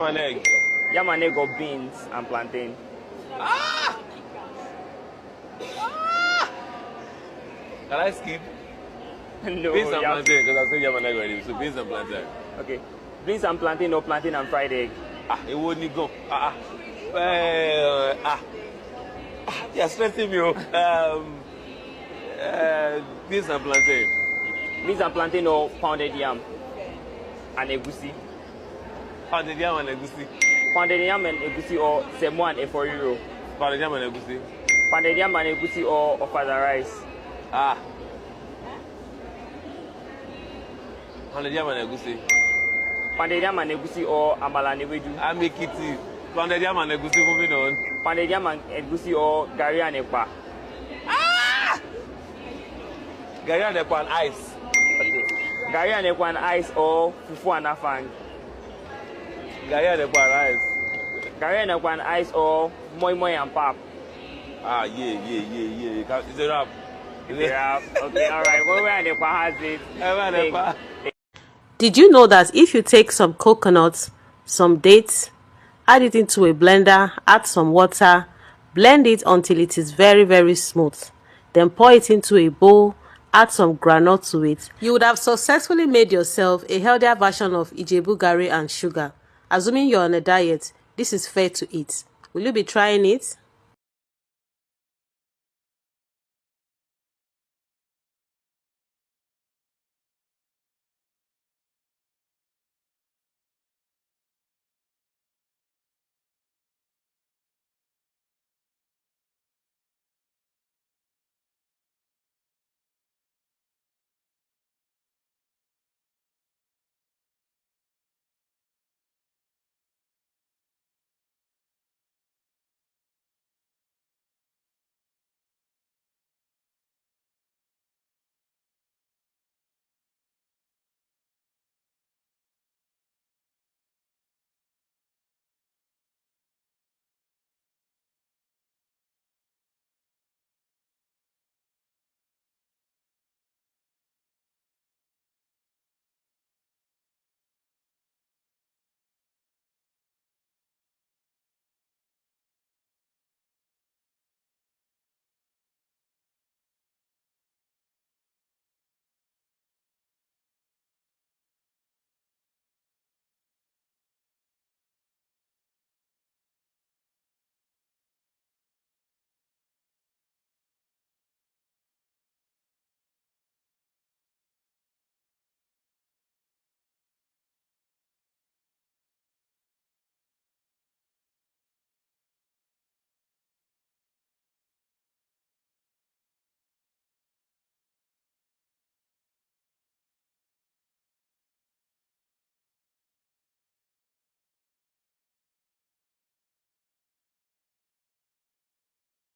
An egg. Yam and egg or beans and plantain. Ah! Ah! Can I skip? No. Beans and plantain, because I said yam and egg already. So beans and plantain. Okay. Beans and plantain or plantain and fried egg. It wouldn't go. Yeah, stressing me. Beans and plantain. Beans and plantain or pounded yam and egusi. Pounded yam and egusi. Pounded yam and egusi or semo and eforiro. Pounded yam and egusi. Pounded yam and egusi or ofada rice. Pounded yam and egusi. Pounded yam and egusi or amala and ewedu. I make it pounded yam and egusi, moving on. Pounded yam and egusi or gari and ekpa. Gari and ekpa and ice. Okay. Gari and ekpa and ice or fufu and afang. Gari and ekpa and ice. Gari and ekpa and ice or moi moi and pap. Yeah. It's a wrap. Yeah. Okay, alright. Moi moi and ekpa has it. Did you know that if you take some coconuts, some dates, add it into a blender, add some water, blend it until it is very, very smooth, then pour it into a bowl, add some groundnut to it, you would have successfully made yourself a healthier version of Ijebu Garri and sugar. Assuming you're on a diet, this is fair to eat. Will you be trying it?